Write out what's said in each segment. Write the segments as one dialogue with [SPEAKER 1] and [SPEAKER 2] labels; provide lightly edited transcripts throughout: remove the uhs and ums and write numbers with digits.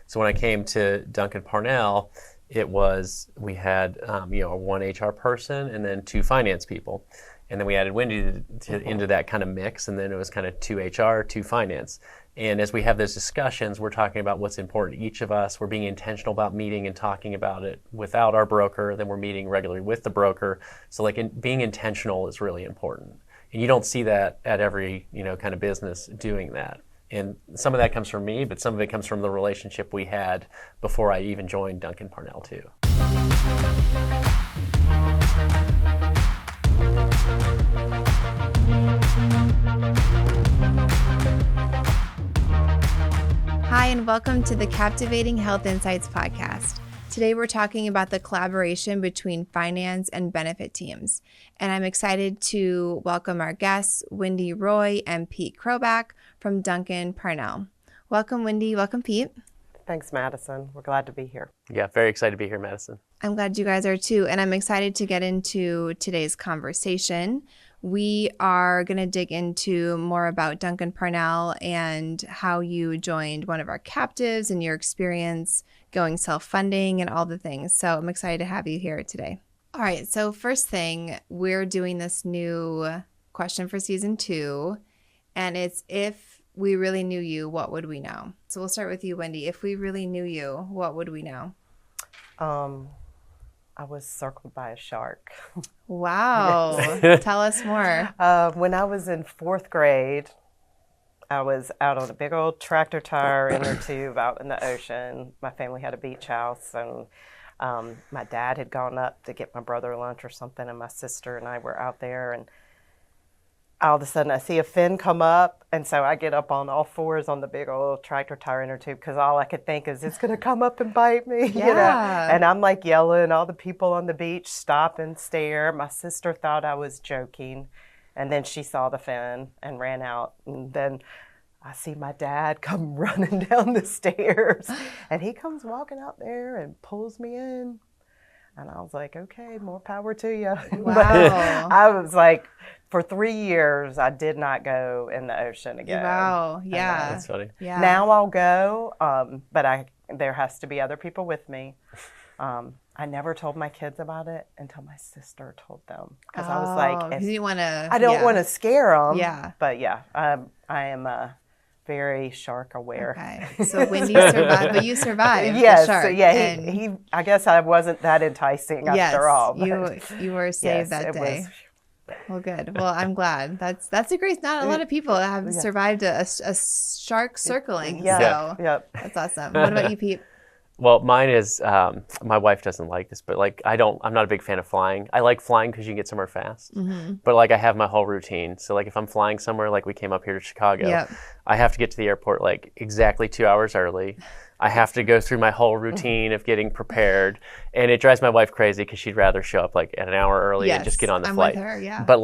[SPEAKER 1] So when I came to Duncan-Parnell, we had one HR person and then 2 finance people. And then we added Wendy into that kind of mix, and then it was kind of 2 HR, 2 finance. And as we have those discussions, we're talking about what's important to each of us. We're being intentional about meeting and talking about it without our broker. Then we're meeting regularly with the broker. So being intentional is really important. And you don't see that at every kind of business doing that. And some of that comes from me, but some of it comes from the relationship we had before I even joined Duncan-Parnell too.
[SPEAKER 2] Hi, and welcome to the Captivating Health Insights podcast. Today we're talking about the collaboration between finance and benefit teams. And I'm excited to welcome our guests, Wendy Roy and Pete Chrobak from Duncan-Parnell. Welcome, Wendy. Welcome, Pete.
[SPEAKER 3] Thanks, Madison. We're glad to be here.
[SPEAKER 1] Yeah, very excited to be here, Madison.
[SPEAKER 2] I'm glad you guys are too. And I'm excited to get into today's conversation. We are going to dig into more about Duncan-Parnell and how you joined one of our captives and your experience going self-funding and all the things. So I'm excited to have you here today. All right. So first thing, we're doing this new question for season 2, and it's if we really knew you, what would we know? So we'll start with you, Wendy. If we really knew you, what would we know?
[SPEAKER 3] I was circled by a shark.
[SPEAKER 2] Wow. Tell us more.
[SPEAKER 3] When I was in 4th grade, I was out on a big old tractor tire inner tube out in the ocean. My family had a beach house, and my dad had gone up to get my brother lunch or something, and my sister and I were out there, and all of a sudden I see a fin come up, and so I get up on all 4s on the big old tractor tire inner tube because all I could think is it's going to come up and bite me.
[SPEAKER 2] Yeah.
[SPEAKER 3] And I'm like yelling, all the people on the beach stop and stare. My sister thought I was joking, and then she saw the fin and ran out, and then I see my dad come running down the stairs, and he comes walking out there and pulls me in. And I was like, okay, more power to you.
[SPEAKER 2] Wow.
[SPEAKER 3] I was like, for 3 years, I did not go in the ocean again.
[SPEAKER 2] Wow. Yeah.
[SPEAKER 1] That's funny.
[SPEAKER 2] Yeah.
[SPEAKER 3] Now I'll go, but there has to be other people with me. I never told my kids about it until my sister told them. Because I was like,
[SPEAKER 2] you didn't want to.
[SPEAKER 3] I don't want to scare them.
[SPEAKER 2] Yeah.
[SPEAKER 3] But yeah, I am very shark aware.
[SPEAKER 2] Okay. So when you survived, but you survived
[SPEAKER 3] yes,
[SPEAKER 2] the shark.
[SPEAKER 3] so yeah, he I guess I wasn't that enticing after all.
[SPEAKER 2] You were saved that day. Well, good. Well, I'm glad. That's a great. Not a lot of people have survived a shark circling.
[SPEAKER 3] Yeah.
[SPEAKER 2] So
[SPEAKER 3] yep.
[SPEAKER 2] That's awesome. What about you, Pete?
[SPEAKER 1] Well, mine is, my wife doesn't like this, but I'm not a big fan of flying. I like flying because you can get somewhere fast, but I have my whole routine. So if I'm flying somewhere, we came up here to Chicago, I have to get to the airport exactly 2 hours early. I have to go through my whole routine of getting prepared, and it drives my wife crazy because she'd rather show up an hour early and just get on the flight.
[SPEAKER 2] With her, yeah.
[SPEAKER 1] But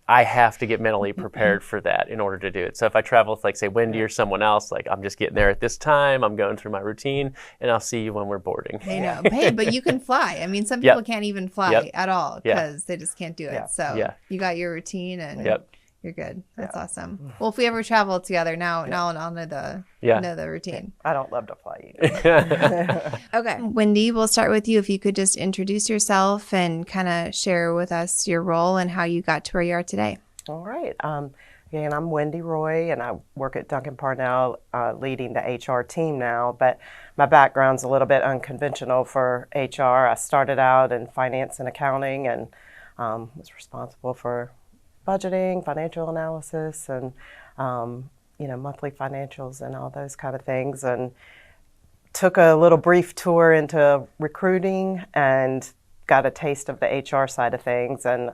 [SPEAKER 1] I have to get mentally prepared for that in order to do it. So if I travel with say Wendy or someone else, I'm just getting there at this time, I'm going through my routine, and I'll see you when we're boarding.
[SPEAKER 2] I know. Hey, but you can fly. I mean, some people can't even fly at all because they just can't do it. So you got your routine and you're good. That's awesome. Well, if we ever travel together, now I'll know the routine.
[SPEAKER 3] I don't love to fly either.
[SPEAKER 2] Okay. Wendy, we'll start with you. If you could just introduce yourself and kind of share with us your role and how you got to where you are today.
[SPEAKER 3] All right. Again, I'm Wendy Roy, and I work at Duncan-Parnell leading the HR team now, but my background's a little bit unconventional for HR. I started out in finance and accounting and was responsible for budgeting, financial analysis, and monthly financials and all those kind of things, and took a little brief tour into recruiting and got a taste of the HR side of things. And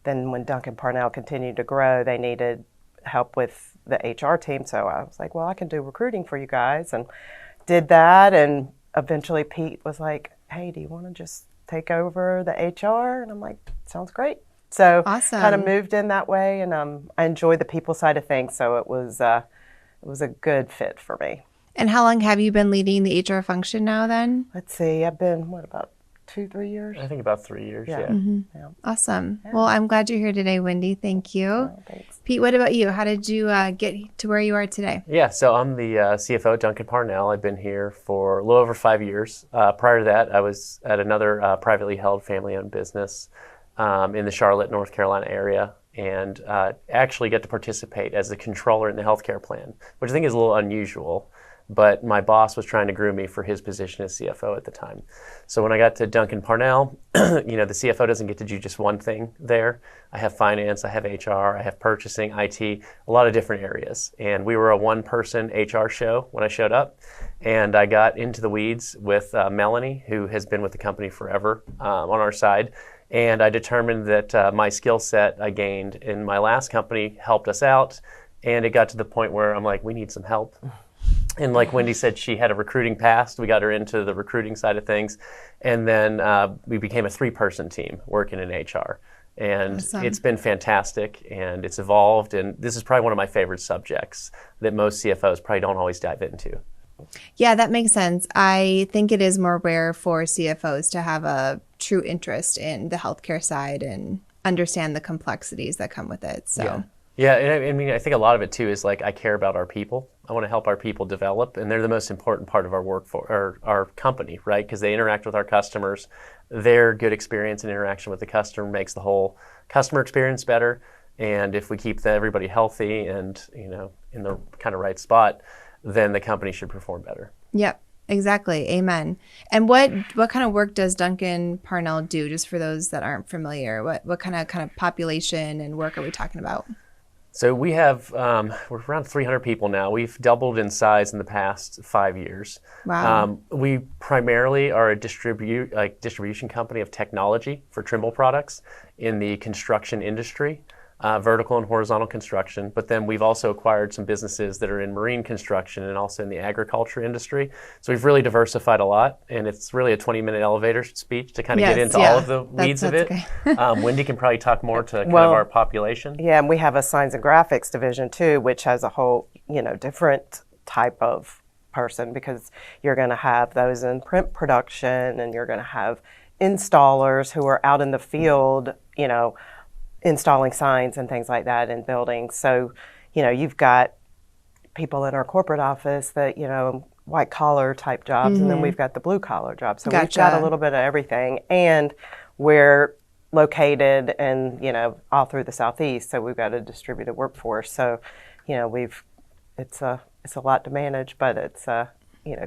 [SPEAKER 3] then when Duncan-Parnell continued to grow, they needed help with the HR team. So I was like, well, I can do recruiting for you guys, and did that. And eventually Pete was like, hey, do you want to just take over the HR? And I'm like, sounds great. So
[SPEAKER 2] awesome.
[SPEAKER 3] Kind of moved in that way, and I enjoy the people side of things. So it was a good fit for me.
[SPEAKER 2] And how long have you been leading the HR function now then?
[SPEAKER 3] Let's see, I've been, about 2-3 years.
[SPEAKER 1] I think about 3 years, yeah.
[SPEAKER 3] Yeah.
[SPEAKER 2] Awesome. Well, I'm glad you're here today, Wendy. Thank you.
[SPEAKER 3] Well, thanks.
[SPEAKER 2] Pete, what about you? How did you get to where you are today?
[SPEAKER 1] Yeah, so I'm the CFO at Duncan-Parnell. I've been here for a little over 5 years. Prior to that, I was at another privately held family-owned business in the Charlotte, North Carolina area, and actually get to participate as the controller in the healthcare plan, which I think is a little unusual. But my boss was trying to groom me for his position as CFO at the time. So when I got to Duncan-Parnell, the CFO doesn't get to do just one thing there. I have finance, I have HR, I have purchasing, IT, a lot of different areas. And we were a one-person HR show when I showed up. And I got into the weeds with Melanie, who has been with the company forever on our side. And I determined that my skill set I gained in my last company helped us out. And it got to the point where I'm like, we need some help. And like Wendy said, she had a recruiting past. We got her into the recruiting side of things. And then we became a 3-person team working in HR. And
[SPEAKER 2] Awesome.
[SPEAKER 1] It's been fantastic, and it's evolved. And this is probably one of my favorite subjects that most CFOs probably don't always dive into.
[SPEAKER 2] Yeah, that makes sense. I think it is more rare for CFOs to have a true interest in the healthcare side and understand the complexities that come with it. So.
[SPEAKER 1] Yeah, and I mean, I think a lot of it too is like I care about our people. I want to help our people develop, and they're the most important part of our work for our company, right? Because they interact with our customers. Their good experience and interaction with the customer makes the whole customer experience better. And if we keep everybody healthy and in the kind of right spot, then the company should perform better.
[SPEAKER 2] Yep, exactly. Amen. And what kind of work does Duncan-Parnell do? Just for those that aren't familiar, what kind of population and work are we talking about?
[SPEAKER 1] So we have, we're around 300 people now. We've doubled in size in the past 5 years.
[SPEAKER 2] Wow.
[SPEAKER 1] We primarily are a distribution company of technology for Trimble products in the construction industry, vertical and horizontal construction. But then we've also acquired some businesses that are in marine construction and also in the agriculture industry. So we've really diversified a lot, and it's really a 20-minute elevator speech to kind of get into all of the weeds of it.
[SPEAKER 2] Okay.
[SPEAKER 1] Wendy can probably talk more to kind of our population.
[SPEAKER 3] Yeah, and we have a signs and graphics division too, which has a whole, different type of person, because you're going to have those in print production, and you're going to have installers who are out in the field, installing signs and things like that in buildings. So, you've got people in our corporate office that, white collar type jobs, and then we've got the blue collar jobs. So We've got a little bit of everything, and we're located and, all through the Southeast. So we've got a distributed workforce. So, it's a lot to manage, but it's,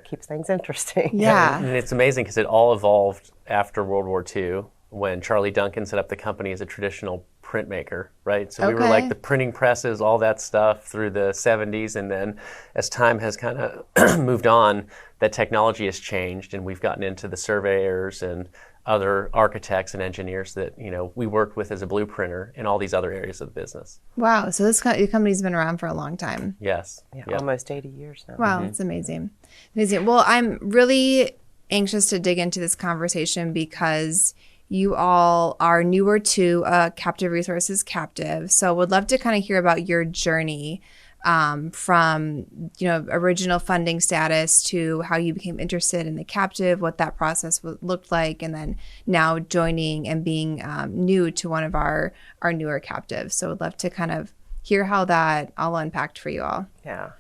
[SPEAKER 3] keeps things interesting.
[SPEAKER 2] Yeah.
[SPEAKER 1] And it's amazing because it all evolved after World War II, when Charlie Duncan set up the company as a traditional printmaker, right? So we were like the printing presses, all that stuff through the 70s. And then as time has kind of moved on, that technology has changed, and we've gotten into the surveyors and other architects and engineers that, we worked with as a blueprinter in all these other areas of the business.
[SPEAKER 2] Wow. So your company's been around for a long time.
[SPEAKER 1] Yes.
[SPEAKER 3] Yeah,
[SPEAKER 1] Yep.
[SPEAKER 3] almost 80 years now.
[SPEAKER 2] Wow, it's amazing. Amazing. Well, I'm really anxious to dig into this conversation because you all are newer to Captive Resources Captive. So would love to kind of hear about your journey from, original funding status to how you became interested in the Captive, what that process looked like, and then now joining and being new to one of our newer captives. So would love to kind of hear how that all unpacked for you all.
[SPEAKER 3] Yeah.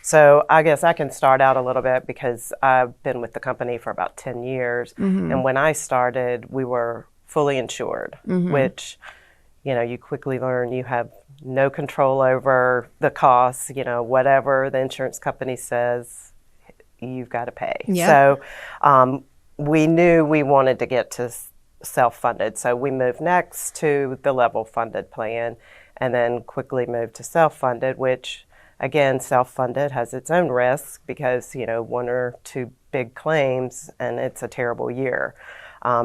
[SPEAKER 3] So I guess I can start out a little bit, because I've been with the company for about 10 years. And when I started, we were fully insured, which, you quickly learn you have no control over the costs. Whatever the insurance company says, you've got to pay.
[SPEAKER 2] Yep.
[SPEAKER 3] So we knew we wanted to get to self-funded. So we moved next to the level funded plan, and then quickly moved to self-funded, which, again, self-funded has its own risks, because, 1 or 2 big claims and it's a terrible year.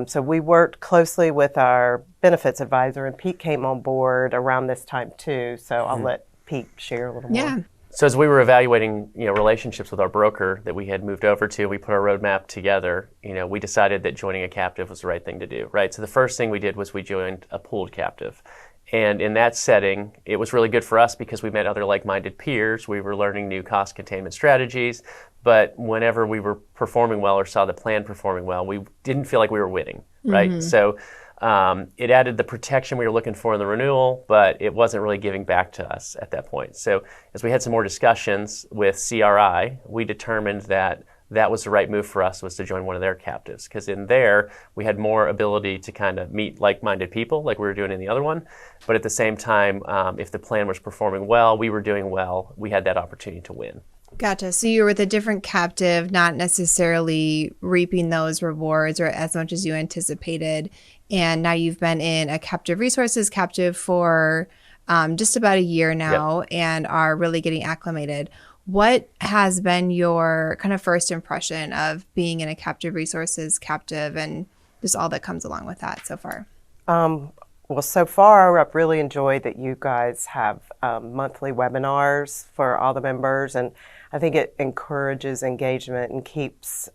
[SPEAKER 3] So we worked closely with our benefits advisor, and Pete came on board around this time too. So I'll let Pete share a little more.
[SPEAKER 2] Yeah.
[SPEAKER 1] So as we were evaluating, relationships with our broker that we had moved over to, we put our roadmap together. We decided that joining a captive was the right thing to do, right? So the first thing we did was we joined a pooled captive. And in that setting, it was really good for us because we met other like-minded peers. We were learning new cost containment strategies, but whenever we were performing well or saw the plan performing well, we didn't feel like we were winning, right? So it added the protection we were looking for in the renewal, but it wasn't really giving back to us at that point. So as we had some more discussions with CRI, we determined that that was the right move for us, was to join one of their captives, because in there we had more ability to kind of meet like-minded people like we were doing in the other one, but at the same time, if the plan was performing well, we were doing well, we had that opportunity to win.
[SPEAKER 2] Gotcha. So you were with a different captive, not necessarily reaping those rewards or as much as you anticipated, and now you've been in a captive resources captive for just about a year now. Yep. And are really getting acclimated. What has been your kind of first impression of being in a captive resources captive and just all that comes along with that so far?
[SPEAKER 3] Well, so far, I've really enjoyed that you guys have monthly webinars for all the members, and I think it encourages engagement and keeps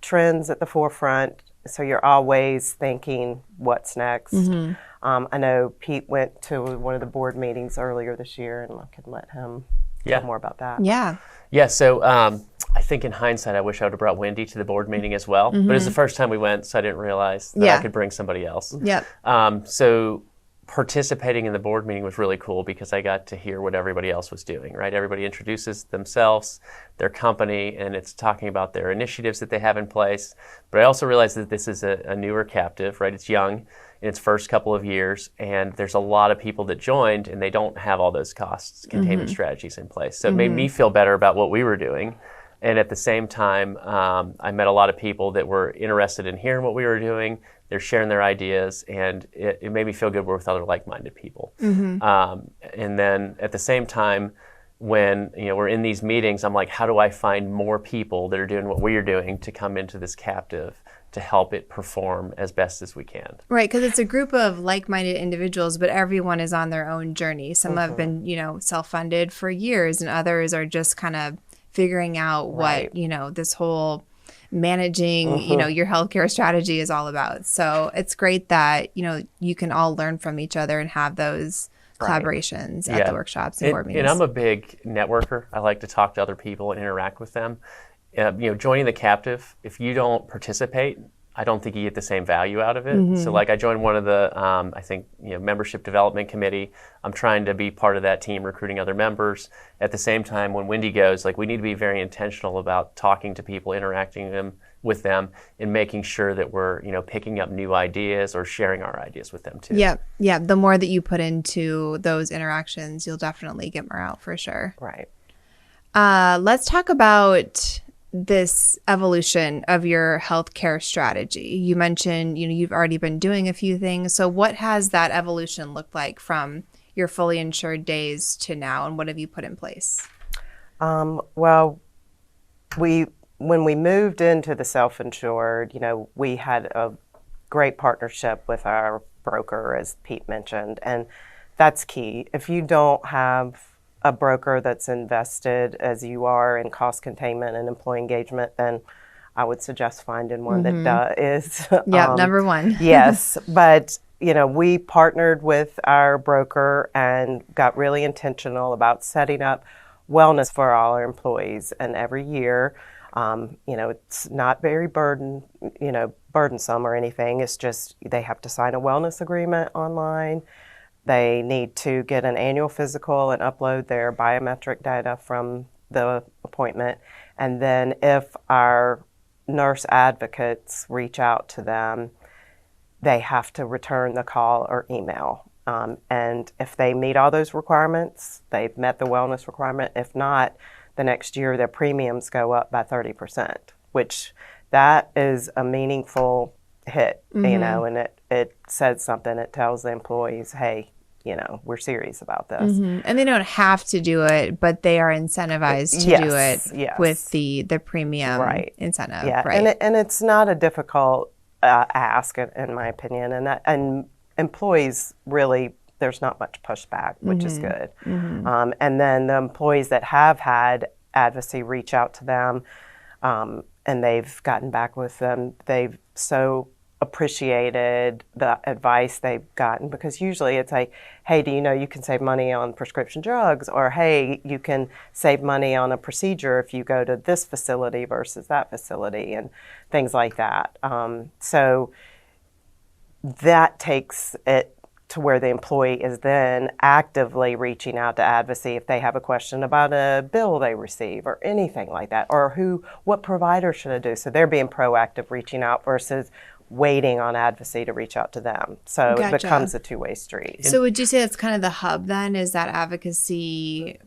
[SPEAKER 3] trends at the forefront, so you're always thinking, what's next? Mm-hmm. I know Pete went to one of the board meetings earlier this year, and I can let him tell more about that.
[SPEAKER 2] Yeah,
[SPEAKER 1] so I think in hindsight, I wish I would have brought Wendy to the board meeting as well. Mm-hmm. But it was the first time we went, so I didn't realize that I could bring somebody else.
[SPEAKER 2] Yep.
[SPEAKER 1] So participating in the board meeting was really cool because I got to hear what everybody else was doing, right? Everybody introduces themselves, their company, and it's talking about their initiatives that they have in place. But I also realized that this is a newer captive, right? It's young in its first couple of years, and there's a lot of people that joined and they don't have all those costs containment strategies in place. So it made me feel better about what we were doing. And at the same time, I met a lot of people that were interested in hearing what we were doing. They're sharing their ideas, and it made me feel good we're with other like-minded people. And then at the same time, when we're in these meetings, I'm like, how do I find more people that are doing what we are doing to come into this captive to help it perform as best as we can?
[SPEAKER 2] Right, because it's a group of like-minded individuals, but everyone is on their own journey. Some have been, self-funded for years, and others are just kind of figuring out what, this whole managing, your healthcare strategy is all about. So it's great that, you can all learn from each other and have those collaborations at the workshops and board meetings.
[SPEAKER 1] And I'm a big networker. I like to talk to other people and interact with them. Joining the captive, if you don't participate, I don't think you get the same value out of it. So like I joined one of the, membership development committee. I'm trying to be part of that team, recruiting other members. At the same time, when Wendy goes, we need to be very intentional about talking to people, interacting with them, and making sure that we're, picking up new ideas or sharing our ideas with them too.
[SPEAKER 2] Yeah. The more that you put into those interactions, you'll definitely get more out for sure.
[SPEAKER 3] Right.
[SPEAKER 2] Let's talk about this evolution of your healthcare strategy. You mentioned, you've already been doing a few things. So what has that evolution looked like from your fully insured days to now, and what have you put in place?
[SPEAKER 3] Well, when we moved into the self-insured, we had a great partnership with our broker, as Pete mentioned, and that's key. If you don't have a broker that's invested as you are in cost containment and employee engagement, then I would suggest finding one that is.
[SPEAKER 2] Number one.
[SPEAKER 3] Yes, but we partnered with our broker and got really intentional about setting up wellness for all our employees. And every year, it's not very burdensome or anything. It's just they have to sign a wellness agreement online. They need to get an annual physical and upload their biometric data from the appointment. And then if our nurse advocates reach out to them, they have to return the call or email. And if they meet all those requirements, they've met the wellness requirement. If not, the next year their premiums go up by 30%, which that is a meaningful hit, and it says something. It tells the employees, hey, we're serious about this.
[SPEAKER 2] And they don't have to do it, but they are incentivized to do it with the premium incentive.
[SPEAKER 3] Yeah,
[SPEAKER 2] right.
[SPEAKER 3] And it's not a difficult ask, in my opinion. And employees really, there's not much pushback, which is good. And then the employees that have had advocacy reach out to them, and they've gotten back with them, they've so appreciated the advice they've gotten, because usually it's like, hey, do you know you can save money on prescription drugs, or hey, you can save money on a procedure if you go to this facility versus that facility, and things like that. So that takes it to where the employee is then actively reaching out to advocacy if they have a question about a bill they receive or anything like that, or what provider should I do. So they're being proactive, reaching out versus waiting on advocacy to reach out to them. So
[SPEAKER 2] Gotcha.
[SPEAKER 3] It becomes a two-way street.
[SPEAKER 2] So would you say that's kind of the hub then, is that advocacy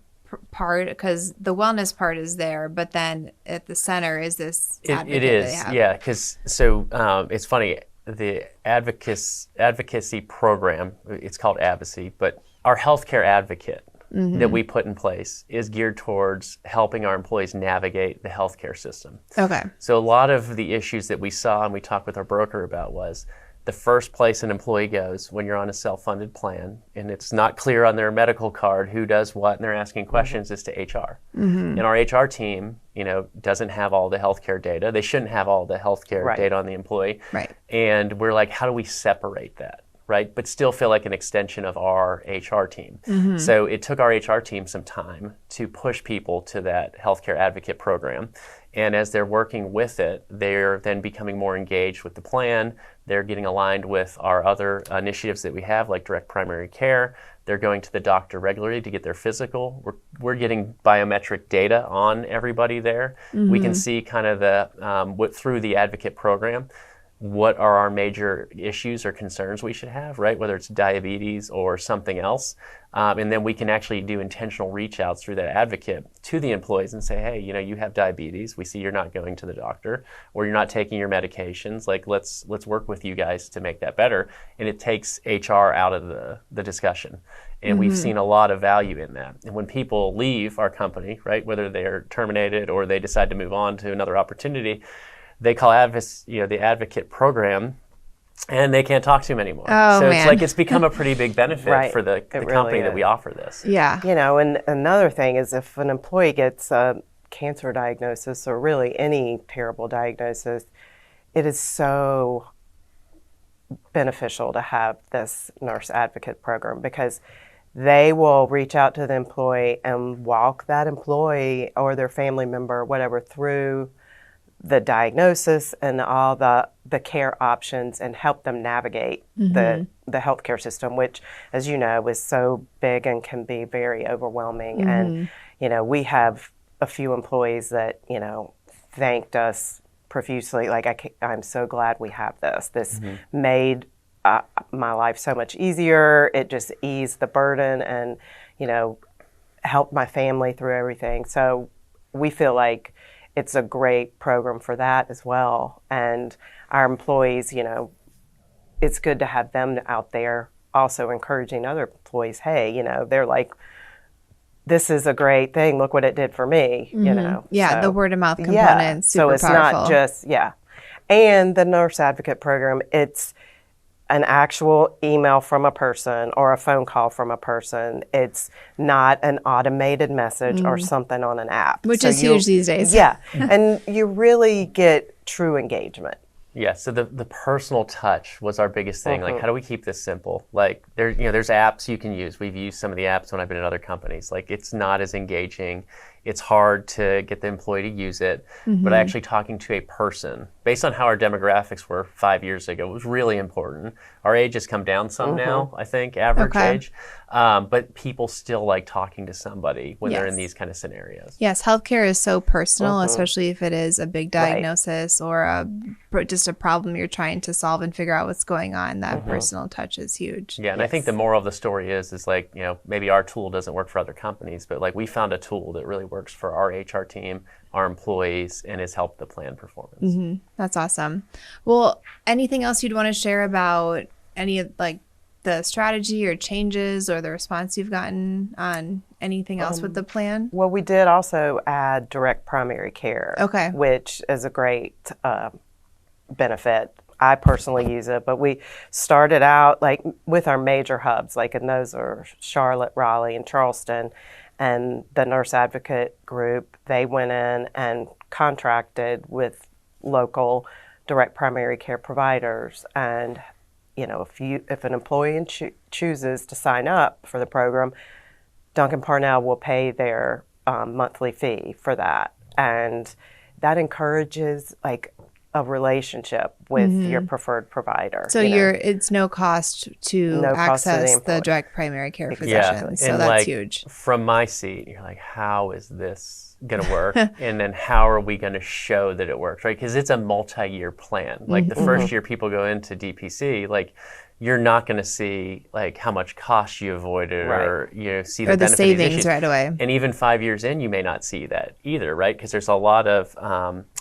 [SPEAKER 2] part? Because the wellness part is there, but then at the center is this advocate
[SPEAKER 1] it is,
[SPEAKER 2] they have.
[SPEAKER 1] yeah, because it's funny, the advocacy program, it's called advocacy, but our healthcare advocate that we put in place is geared towards helping our employees navigate the healthcare system.
[SPEAKER 2] Okay.
[SPEAKER 1] So a lot of the issues that we saw and we talked with our broker about was the first place an employee goes when you're on a self-funded plan and it's not clear on their medical card who does what and they're asking questions is to HR. And our HR team, doesn't have all the healthcare data. They shouldn't have all the healthcare data on the employee.
[SPEAKER 2] Right.
[SPEAKER 1] And we're like, how do we separate that? Right, but still feel like an extension of our HR team. So it took our HR team some time to push people to that healthcare advocate program. And as they're working with it, they're then becoming more engaged with the plan. They're getting aligned with our other initiatives that we have, like direct primary care. They're going to the doctor regularly to get their physical. We're getting biometric data on everybody there. We can see kind of through the advocate program, what are our major issues or concerns we should have, right? Whether it's diabetes or something else. And then we can actually do intentional reach outs through that advocate to the employees and say, hey, you have diabetes. We see you're not going to the doctor or you're not taking your medications. Like, let's work with you guys to make that better. And it takes HR out of the discussion. And we've seen a lot of value in that. And when people leave our company, right, whether they're terminated or they decide to move on to another opportunity, they call the advocate program, and they can't talk to him anymore.
[SPEAKER 2] Oh,
[SPEAKER 1] so
[SPEAKER 2] man.
[SPEAKER 1] it's like it's become a pretty big benefit for the
[SPEAKER 3] really
[SPEAKER 1] company that
[SPEAKER 3] is.
[SPEAKER 1] we offer this.
[SPEAKER 2] Yeah.
[SPEAKER 3] And another thing is if an employee gets a cancer diagnosis or really any terrible diagnosis, it is so beneficial to have this nurse advocate program, because they will reach out to the employee and walk that employee or their family member, whatever, through the diagnosis and all the care options and help them navigate the healthcare system, which, as you know, is so big and can be very overwhelming. And, we have a few employees that, thanked us profusely. Like, I'm so glad we have this. This made my life so much easier. It just eased the burden and, helped my family through everything. So we feel like it's a great program for that as well. And our employees, it's good to have them out there also encouraging other employees. Hey, they're like, this is a great thing. Look what it did for me,
[SPEAKER 2] Yeah,
[SPEAKER 3] So,
[SPEAKER 2] the word of mouth component, super
[SPEAKER 3] so it's
[SPEAKER 2] powerful.
[SPEAKER 3] not just, And the nurse advocate program, it's an actual email from a person or a phone call from a person. It's not an automated message or something on an app.
[SPEAKER 2] Which is huge these days.
[SPEAKER 3] Yeah, and you really get true engagement.
[SPEAKER 1] Yeah, so the personal touch was our biggest thing. Like, how do we keep this simple? Like, there's apps you can use. We've used some of the apps when I've been at other companies. Like, it's not as engaging. It's hard to get the employee to use it. But actually talking to a person, based on how our demographics were 5 years ago, was really important. Our age has come down some now, I think, average age. But people still like talking to somebody when they're in these kind of scenarios.
[SPEAKER 2] Yes, healthcare is so personal, especially if it is a big diagnosis or just a problem you're trying to solve and figure out what's going on. That personal touch is huge.
[SPEAKER 1] Yeah, and I think the moral of the story is like, maybe our tool doesn't work for other companies, but like we found a tool that really works for our HR team, our employees, and has helped the plan performance.
[SPEAKER 2] That's awesome. Well, anything else you'd want to share about any of the strategy or changes or the response you've gotten on anything else with the plan?
[SPEAKER 3] Well, we did also add direct primary care, which is a great benefit. I personally use it, but we started out with our major hubs, and those are Charlotte, Raleigh, and Charleston. And the nurse advocate group, they went in and contracted with local direct primary care providers. And, if an employee chooses to sign up for the program, Duncan-Parnell will pay their monthly fee for that. And that encourages like a relationship with your preferred provider.
[SPEAKER 2] So it's no cost to access the direct primary care physician. So
[SPEAKER 1] and
[SPEAKER 2] that's huge.
[SPEAKER 1] From my seat, you're like, how is this going to work? And then how are we going to show that it works, right? Because it's a multi-year plan. Like the first year people go into DPC, like you're not going to see like how much cost you avoided or see the
[SPEAKER 2] or the
[SPEAKER 1] benefit
[SPEAKER 2] savings right away.
[SPEAKER 1] And even 5 years in, you may not see that either, right? Because there's a lot of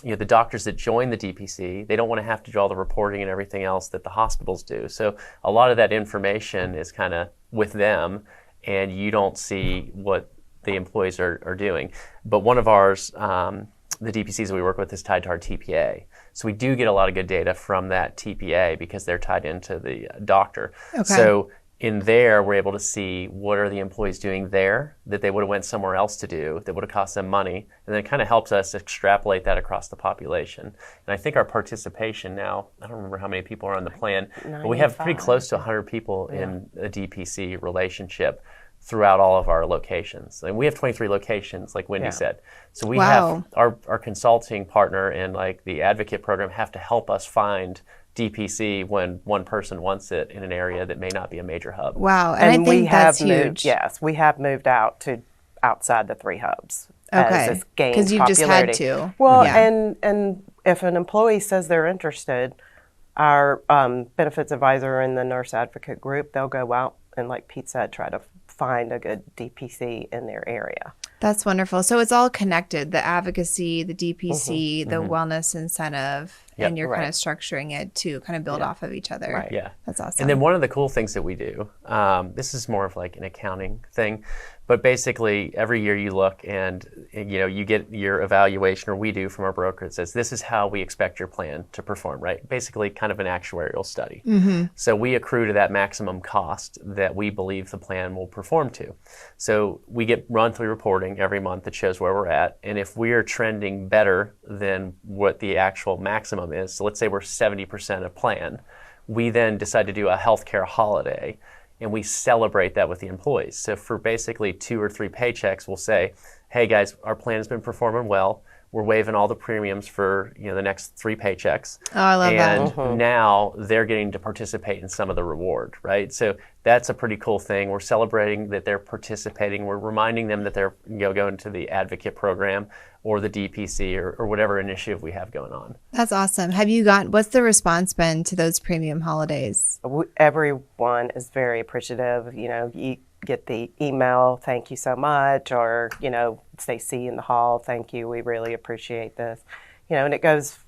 [SPEAKER 1] the doctors that join the DPC, they don't want to have to do all the reporting and everything else that the hospitals do. So a lot of that information is kind of with them, and you don't see what the employees are doing. But one of ours, the DPCs that we work with, is tied to our TPA. So we do get a lot of good data from that TPA because they're tied into the doctor.
[SPEAKER 2] Okay.
[SPEAKER 1] So in there, we're able to see what are the employees doing there that they would have went somewhere else to do that would have cost them money. And then it kind of helps us extrapolate that across the population. And I think our participation now, I don't remember how many people are on the plan, but we have pretty close to 100 people in a DPC relationship throughout all of our locations. And we have 23 locations, like Wendy said. So we have our consulting partner and like the advocate program have to help us find DPC when one person wants it in an area that may not be a major hub.
[SPEAKER 2] Wow, and I think that's huge.
[SPEAKER 3] We have moved out to outside the 3 hubs.
[SPEAKER 2] Okay, because you've just had to.
[SPEAKER 3] Well, and if an employee says they're interested, our benefits advisor and the nurse advocate group, they'll go out and, like Pete said, try to find a good DPC in their area.
[SPEAKER 2] That's wonderful. So it's all connected, the advocacy, the DPC, the wellness incentive, and you're kind of structuring it to kind of build off of each other.
[SPEAKER 3] Right.
[SPEAKER 1] Yeah.
[SPEAKER 2] That's awesome.
[SPEAKER 1] And then one of the cool things that we do, this is more of like an accounting thing, but basically every year you look and you get your evaluation, or we do from our broker, that says this is how we expect your plan to perform, right? Basically kind of an actuarial study. So we accrue to that maximum cost that we believe the plan will perform to. So we get monthly reporting every month that shows where we're at, and if we are trending better than what the actual maximum is, so let's say we're 70% of plan, we then decide to do a healthcare holiday, and we celebrate that with the employees. So for basically 2 or 3 paychecks, we'll say, hey guys, our plan has been performing well. We're waiving all the premiums for the next 3 paychecks.
[SPEAKER 2] Oh, I love that.
[SPEAKER 1] And now they're getting to participate in some of the reward, right? So that's a pretty cool thing. We're celebrating that they're participating. We're reminding them that they're going to the advocate program or the DPC or whatever initiative we have going on.
[SPEAKER 2] That's awesome. What's the response been to those premium holidays?
[SPEAKER 3] Everyone is very appreciative. You get the email, thank you so much, or, say, see you in the hall, thank you, we really appreciate this. And it goes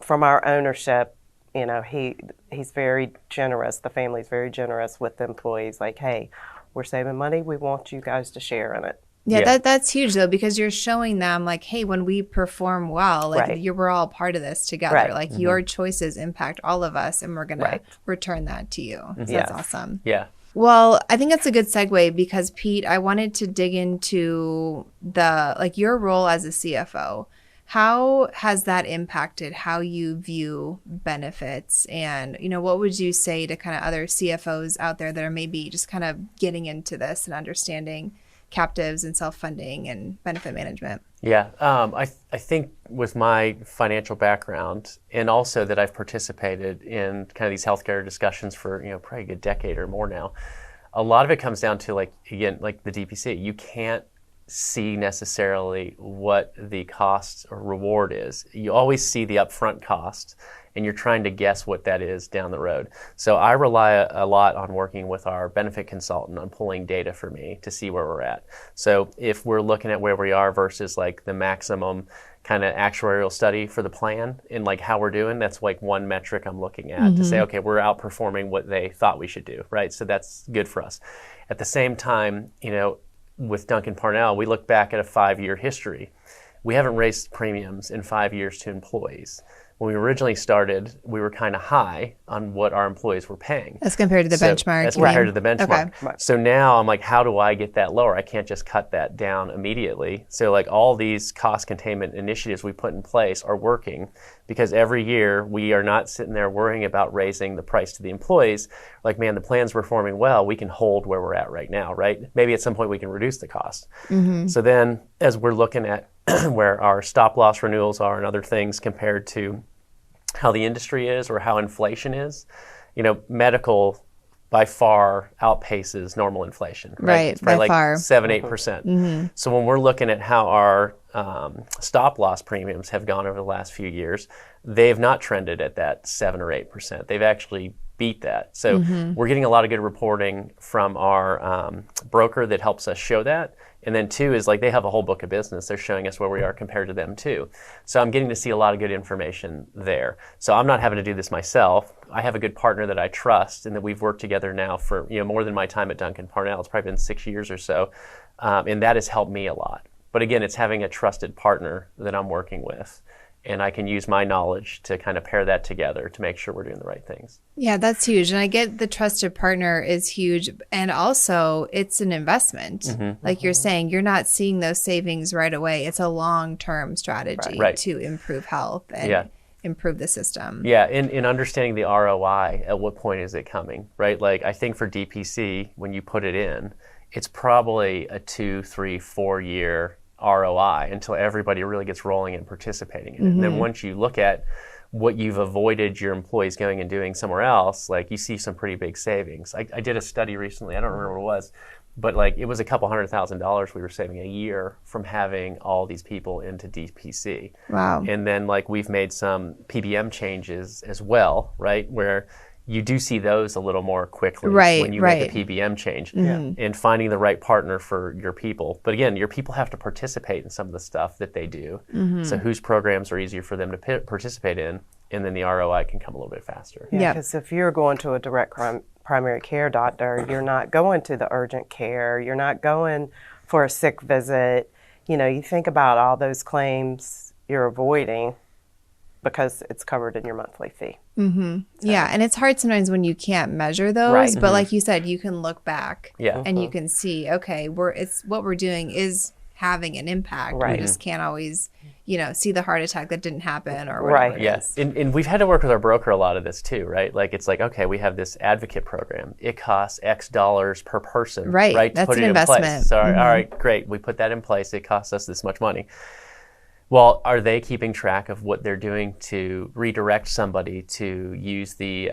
[SPEAKER 3] from our ownership, he's very generous, the family's very generous with the employees, like, hey, we're saving money, we want you guys to share in it.
[SPEAKER 2] Yeah, that's huge though, because you're showing them like, hey, when we perform well, like we're all part of this together.
[SPEAKER 3] Right.
[SPEAKER 2] Like your choices impact all of us, and we're gonna return that to you. So that's awesome.
[SPEAKER 1] Yeah.
[SPEAKER 2] Well, I think that's a good segue because Pete, I wanted to dig into your role as a CFO. How has that impacted how you view benefits? And, what would you say to kind of other CFOs out there that are maybe just kind of getting into this and understanding captives and self-funding and benefit management?
[SPEAKER 1] Yeah, I think with my financial background, and also that I've participated in kind of these healthcare discussions for probably a good decade or more now, a lot of it comes down to like the DPC. You can't see necessarily what the cost or reward is. You always see the upfront cost, and you're trying to guess what that is down the road. So I rely a lot on working with our benefit consultant on pulling data for me to see where we're at. So if we're looking at where we are versus like the maximum kind of actuarial study for the plan and like how we're doing, that's like one metric I'm looking at to say, okay, we're outperforming what they thought we should do, right? So that's good for us. At the same time, with Duncan-Parnell, we look back at a 5-year history. We haven't raised premiums in 5 years to employees. when we originally started, we were kind of high on what our employees were paying.
[SPEAKER 2] As compared to the benchmark.
[SPEAKER 1] As compared to the benchmark.
[SPEAKER 2] Okay.
[SPEAKER 3] Right.
[SPEAKER 1] So now I'm like, how do I get that lower? I can't just cut that down immediately. So like all these cost containment initiatives we put in place are working because every year we are not sitting there worrying about raising the price to the employees. Like, man, the plan's performing well. We can hold where we're at right now, right? Maybe at some point we can reduce the cost. So then as we're looking at where our stop loss renewals are and other things compared to how the industry is or how inflation is, medical by far outpaces normal inflation.
[SPEAKER 2] Right,
[SPEAKER 1] It's probably
[SPEAKER 2] by
[SPEAKER 1] like
[SPEAKER 2] far.
[SPEAKER 1] 7-8%. So when we're looking at how our stop loss premiums have gone over the last few years, they have not trended at that 7 or 8%. They've actually beat that. So we're getting a lot of good reporting from our broker that helps us show that. And then two is like they have a whole book of business. They're showing us where we are compared to them too. So I'm getting to see a lot of good information there. So I'm not having to do this myself. I have a good partner that I trust and that we've worked together now for more than my time at Duncan-Parnell. It's probably been 6 years or so. And that has helped me a lot. But again, it's having a trusted partner that I'm working with. And I can use my knowledge to kind of pair that together to make sure we're doing the right things.
[SPEAKER 2] Yeah, that's huge. And I get the trusted partner is huge. And also, it's an investment. Like you're saying, you're not seeing those savings right away. It's a long-term strategy to improve health and improve the system.
[SPEAKER 1] Yeah, in understanding the ROI, at what point is it coming, right? Like I think for DPC, when you put it in, it's probably a 2, 3, 4 year ROI until everybody really gets rolling and participating in it. And then once you look at what you've avoided your employees going and doing somewhere else, like you see some pretty big savings. I did a study recently, I don't remember what it was, but like it was a couple $100,000 we were saving a year from having all these people into DPC.
[SPEAKER 2] Wow.
[SPEAKER 1] And then like we've made some PBM changes as well, right? Where you do see those a little more quickly when you make a PBM change and finding the right partner for your people. But again, your people have to participate in some of the stuff that they do. So whose programs are easier for them to participate in, and then the ROI can come a little bit faster.
[SPEAKER 3] Yeah, because if you're going to a direct primary care doctor, you're not going to the urgent care, you're not going for a sick visit. You think about all those claims you're avoiding because it's covered in your monthly fee.
[SPEAKER 2] Yeah, and it's hard sometimes when you can't measure those, but like you said, you can look back and you can see, okay, it's what we're doing is having an impact. We just can't always, see the heart attack that didn't happen or whatever it is.
[SPEAKER 1] And we've had to work with our broker a lot of this too, right? Like it's like, okay, we have this advocate program. It costs X dollars per person, right?
[SPEAKER 2] That's
[SPEAKER 1] to put
[SPEAKER 2] an
[SPEAKER 1] it
[SPEAKER 2] investment.
[SPEAKER 1] in place. So, all right, great. We put that in place. It costs us this much money. Well, are they keeping track of what they're doing to redirect somebody to use the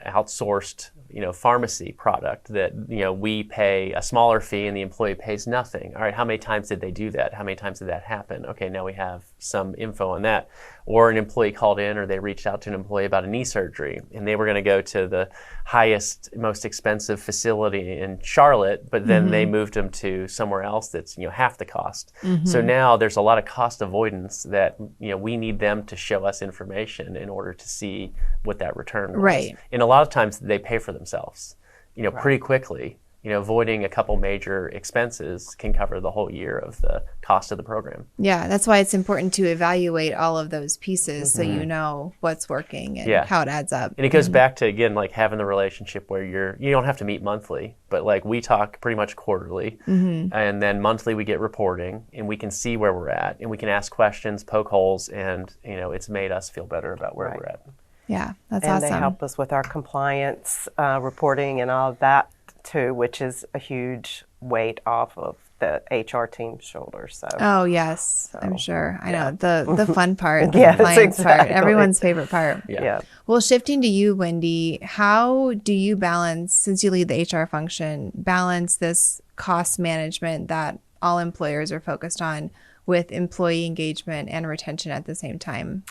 [SPEAKER 1] outsourced, pharmacy product that, we pay a smaller fee and the employee pays nothing? All right, how many times did they do that? How many times did that happen? Okay, now we have some info on that. Or an employee called in or they reached out to an employee about a knee surgery and they were going to go to the highest, most expensive facility in Charlotte, but then they moved them to somewhere else that's, half the cost. So now there's a lot of cost avoidance that, we need them to show us information in order to see what that return was.
[SPEAKER 2] Right.
[SPEAKER 1] And a lot of times they pay for themselves, pretty quickly. Avoiding a couple major expenses can cover the whole year of the cost of the program.
[SPEAKER 2] Yeah, that's why it's important to evaluate all of those pieces so you know what's working and how it adds up.
[SPEAKER 1] And it goes back to, again, like having the relationship where you don't have to meet monthly, but like we talk pretty much quarterly. And then monthly we get reporting and we can see where we're at and we can ask questions, poke holes, and it's made us feel better about where we're at.
[SPEAKER 2] Yeah, that's
[SPEAKER 3] and
[SPEAKER 2] awesome.
[SPEAKER 3] And they help us with our compliance reporting and all of that too, which is a huge weight off of the HR team's shoulders. So.
[SPEAKER 2] Oh yes, I'm sure. I know the fun part, the
[SPEAKER 3] yes,
[SPEAKER 2] compliance part,
[SPEAKER 3] exactly.
[SPEAKER 2] everyone's favorite part.
[SPEAKER 3] Yeah.
[SPEAKER 2] Well, shifting to you, Wendy, how do you balance, since you lead the HR function, balance this cost management that all employers are focused on with employee engagement and retention at the same time?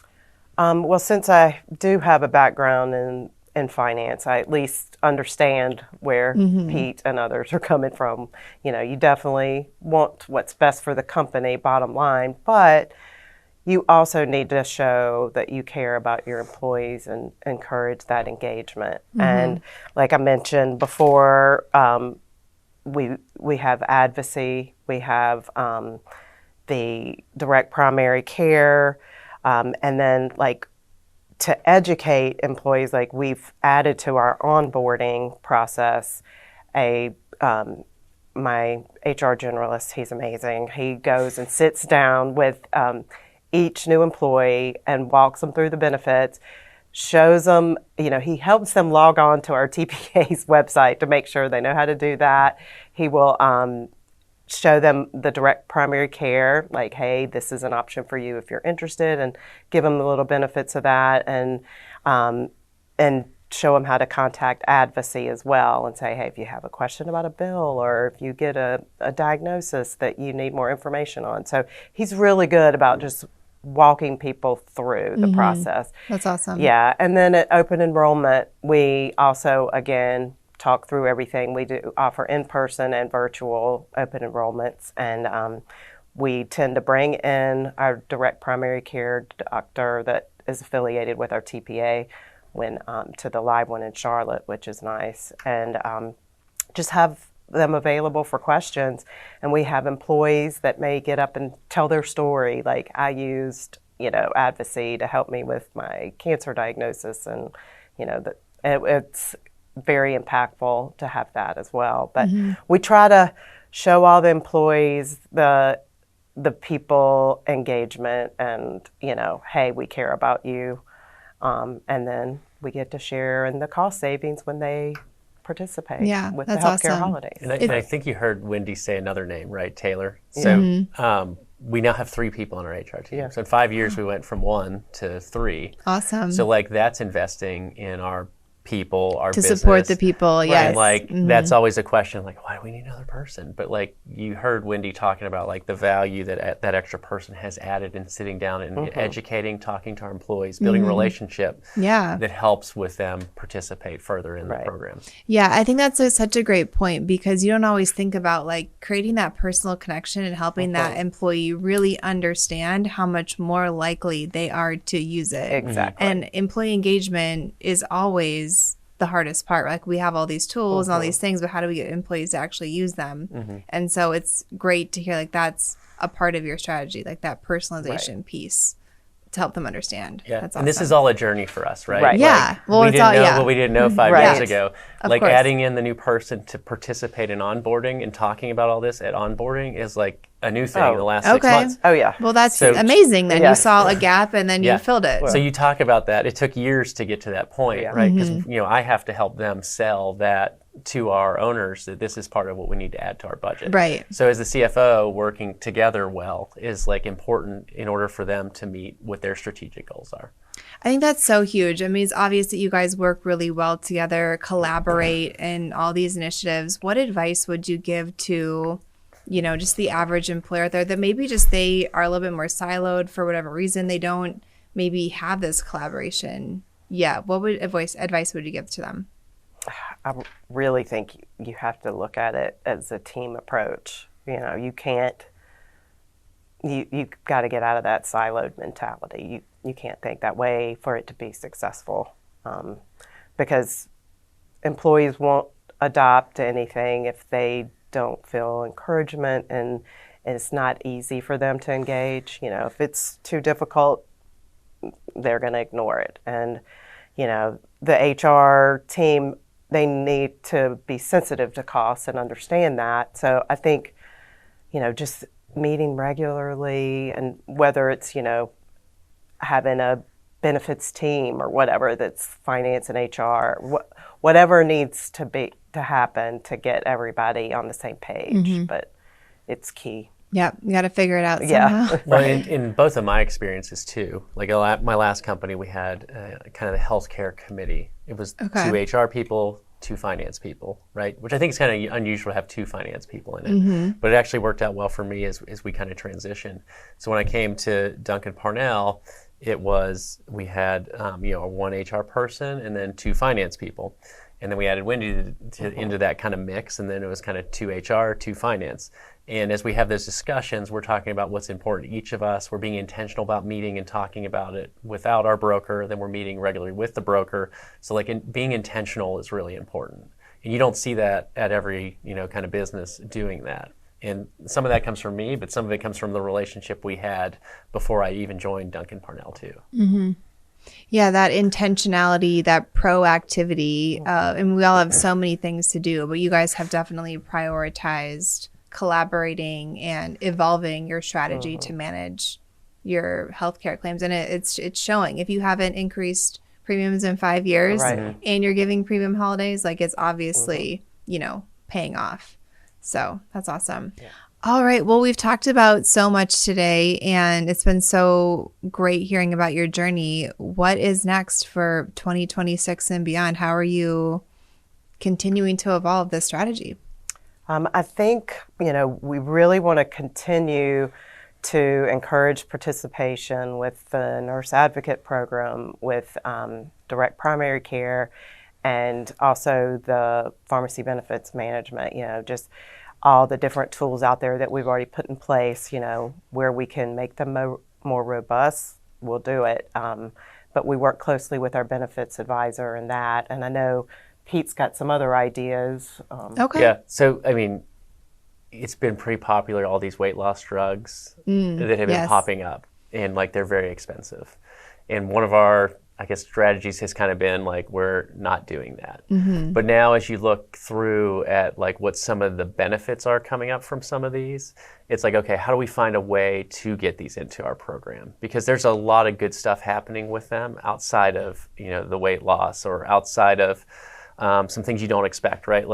[SPEAKER 3] Well, since I do have a background in finance, I at least understand where Pete and others are coming from. You definitely want what's best for the company, bottom line, but you also need to show that you care about your employees and encourage that engagement. And like I mentioned before, we have advocacy, we have the direct primary care, and then like to educate employees, like we've added to our onboarding process my HR generalist, he's amazing. He goes and sits down with each new employee and walks them through the benefits, shows them, he helps them log on to our TPA's website to make sure they know how to do that. He will show them the direct primary care, like, hey, this is an option for you if you're interested, and give them the little benefits of that, and show them how to contact advocacy as well, and say, hey, if you have a question about a bill or if you get a diagnosis that you need more information on. So he's really good about just walking people through the process.
[SPEAKER 2] That's awesome.
[SPEAKER 3] Yeah, and then at open enrollment, we also, again, talk through everything. We do offer in-person and virtual open enrollments, and we tend to bring in our direct primary care doctor that is affiliated with our TPA to the live one in Charlotte, which is nice, and just have them available for questions. And we have employees that may get up and tell their story, like, I used advocacy to help me with my cancer diagnosis, and it's very impactful to have that as well. But we try to show all the employees the people engagement, and hey, we care about you. And then we get to share in the cost savings when they participate with the healthcare
[SPEAKER 2] awesome.
[SPEAKER 3] holidays.
[SPEAKER 1] And I think you heard Wendy say another name, right? Taylor. So we now have 3 people on our HR team.
[SPEAKER 3] Yeah.
[SPEAKER 1] So in 5 years, we went from 1 to 3.
[SPEAKER 2] Awesome.
[SPEAKER 1] So that's investing in our people, our business.
[SPEAKER 2] To support the people, yes.
[SPEAKER 1] And that's always a question, like, why do we need another person? But you heard Wendy talking about the value that extra person has added in sitting down and educating, talking to our employees, building a relationship that helps with them participate further in the program.
[SPEAKER 2] Yeah, I think that's such a great point, because you don't always think about creating that personal connection and helping that employee really understand how much more likely they are to use it.
[SPEAKER 3] Exactly.
[SPEAKER 2] And employee engagement is always the hardest part. We have all these tools and all these things, but how do we get employees to actually use them? And so it's great to hear that's a part of your strategy, that personalization piece to help them understand.
[SPEAKER 1] Yeah,
[SPEAKER 2] That's awesome.
[SPEAKER 1] And this is all a journey for us, right?
[SPEAKER 2] Yeah.
[SPEAKER 1] We didn't know what we didn't know 5 years ago.
[SPEAKER 2] Of course.
[SPEAKER 1] Adding in the new person to participate in onboarding and talking about all this at onboarding is a new thing in the last 6 months.
[SPEAKER 3] Oh, yeah.
[SPEAKER 2] Well, that's amazing. Then you saw a gap and then you filled it.
[SPEAKER 1] So you talk about that. It took years to get to that point, right? Because I have to help them sell that to our owners, that this is part of what we need to add to our budget.
[SPEAKER 2] Right.
[SPEAKER 1] So as the CFO, working together well is important in order for them to meet what their strategic goals are.
[SPEAKER 2] I think that's so huge. I mean, it's obvious that you guys work really well together, collaborate in all these initiatives. What advice would you give to, just the average employer out there that maybe just they are a little bit more siloed for whatever reason, they don't maybe have this collaboration? Yeah. What advice would you give to them?
[SPEAKER 3] I really think you have to look at it as a team approach. You can't, you got to get out of that siloed mentality. You can't think that way for it to be successful, because employees won't adopt anything if they don't feel encouragement, and it's not easy for them to engage. If it's too difficult, they're going to ignore it. And, the HR team, they need to be sensitive to costs and understand that. So I think, just meeting regularly, and whether it's, having a benefits team or whatever that's finance and HR, whatever needs to happen to get everybody on the same page. But it's key.
[SPEAKER 2] Yeah, you got to figure it out somehow.
[SPEAKER 1] Well, in both of my experiences too, my last company, we had kind of the healthcare committee. It was 2 HR people, 2 finance people, right? Which I think is kind of unusual to have 2 finance people in it. But it actually worked out well for me as we kind of transitioned. So when I came to Duncan-Parnell, we had a 1 HR person and then 2 finance people. And then we added Wendy into that kind of mix, and then it was kind of 2 HR, 2 finance. And as we have those discussions, we're talking about what's important to each of us. We're being intentional about meeting and talking about it without our broker. Then we're meeting regularly with the broker. So being intentional is really important. And you don't see that at every kind of business doing that. And some of that comes from me, but some of it comes from the relationship we had before I even joined Duncan-Parnell too.
[SPEAKER 2] Yeah, that intentionality, that proactivity, and we all have so many things to do, but you guys have definitely prioritized collaborating and evolving your strategy to manage your healthcare claims, and it's showing. If you haven't increased premiums in 5 years and you're giving premium holidays, like it's obviously paying off. So that's awesome. Yeah. All right. Well, we've talked about so much today, and it's been so great hearing about your journey. What is next for 2026 and beyond? How are you continuing to evolve this strategy?
[SPEAKER 3] I think, we really want to continue to encourage participation with the nurse advocate program, with direct primary care, and also the pharmacy benefits management, just all the different tools out there that we've already put in place, where we can make them more robust, we'll do it. But we work closely with our benefits advisor in that. And I know Pete's got some other ideas.
[SPEAKER 2] Okay.
[SPEAKER 1] Yeah. So, it's been pretty popular, all these weight loss drugs that have been popping up, and they're very expensive. And one of our, strategies has kind of been we're not doing that. But now as you look through at what some of the benefits are coming up from some of these, it's okay, how do we find a way to get these into our program? Because there's a lot of good stuff happening with them outside of, the weight loss, or outside of some things you don't expect, right?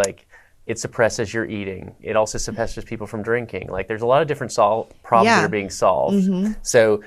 [SPEAKER 1] It suppresses your eating. It also suppresses people from drinking. There's a lot of different problems that are being solved. So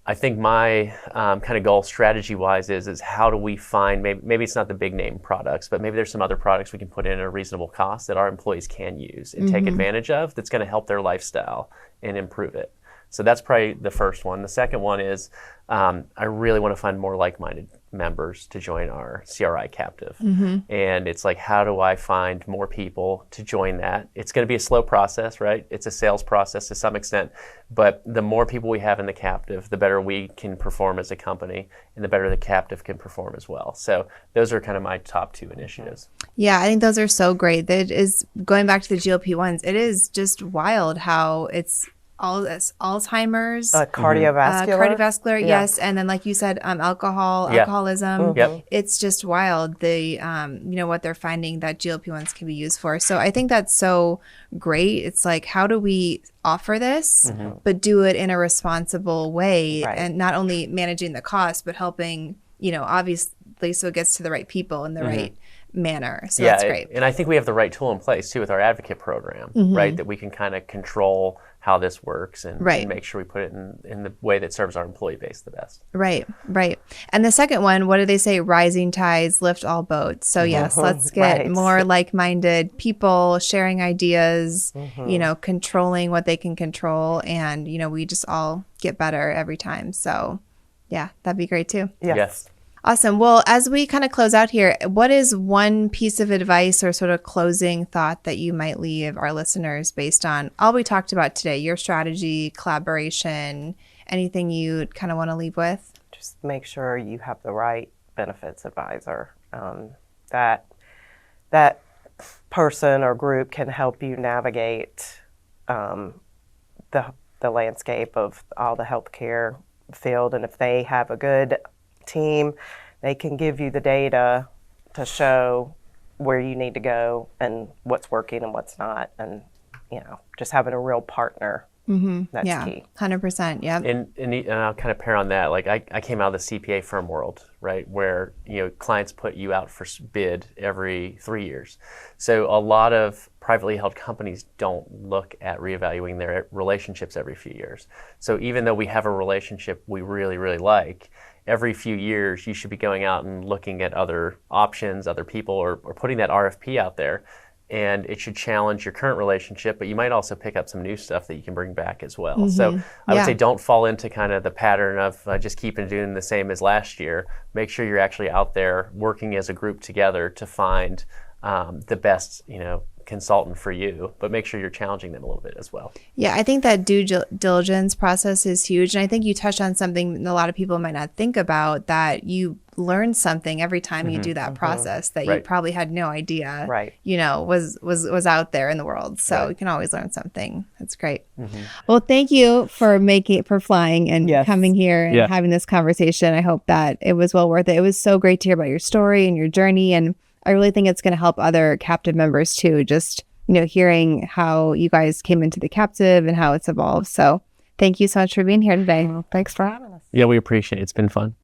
[SPEAKER 1] I think my kind of goal strategy-wise is how do we find, maybe it's not the big name products, but maybe there's some other products we can put in at a reasonable cost that our employees can use and take advantage of, that's going to help their lifestyle and improve it. So that's probably the first one. The second one is I really want to find more like-minded members to join our CRI captive. And it's how do I find more people to join that? It's going to be a slow process, right? It's a sales process to some extent, but the more people we have in the captive, the better we can perform as a company, and the better the captive can perform as well. So those are kind of my top two initiatives.
[SPEAKER 2] Yeah, I think those are so great. That is, going back to the GLP-1s, it is just wild how it's all this Alzheimer's, cardiovascular, yes, and then like you said, alcoholism. It's just wild. The what they're finding that GLP-1s can be used for. So I think that's so great. It's how do we offer this, but do it in a responsible way, and not only managing the cost, but helping obviously so it gets to the right people in the right manner. So that's great.
[SPEAKER 1] And I think we have the right tool in place too with our advocate program, right? That we can kind of control how this works and make sure we put it in the way that serves our employee base the best. Right.
[SPEAKER 2] And the second one, what do they say? Rising tides lift all boats. So yes, let's get more like-minded people sharing ideas, controlling what they can control, and we just all get better every time. So yeah, that'd be great too.
[SPEAKER 1] Yes.
[SPEAKER 2] Awesome. Well, as we kind of close out here, what is one piece of advice or sort of closing thought that you might leave our listeners based on all we talked about today, your strategy, collaboration, anything you kind of want to leave with?
[SPEAKER 3] Just make sure you have the right benefits advisor. That person or group can help you navigate the landscape of all the healthcare field. And if they have a good team, they can give you the data to show where you need to go and what's working and what's not, and just having a real partner, that's key.
[SPEAKER 2] 100%. Yeah.
[SPEAKER 1] And I'll kind of pair on that. I came out of the CPA firm world, right, where clients put you out for bid every 3 years. So a lot of privately held companies don't look at reevaluating their relationships every few years. So even though we have a relationship we really, really like, every few years you should be going out and looking at other options, other people, or putting that RFP out there. And it should challenge your current relationship, but you might also pick up some new stuff that you can bring back as well. So I would say don't fall into kind of the pattern of just keeping doing the same as last year. Make sure you're actually out there working as a group together to find the best, consultant for you, but make sure you're challenging them a little bit as well.
[SPEAKER 2] Yeah, I think that due diligence process is huge. And I think you touched on something a lot of people might not think about, that you learn something every time you do that process that you probably had no idea, was out there in the world. So you can always learn something. That's great. Well, thank you for flying and coming here and having this conversation. I hope that it was well worth it. It was so great to hear about your story and your journey. And I really think it's going to help other captive members too, just, hearing how you guys came into the captive and how it's evolved. So thank you so much for being here today.
[SPEAKER 3] Thanks for having us.
[SPEAKER 1] Yeah, we appreciate it. It's been fun.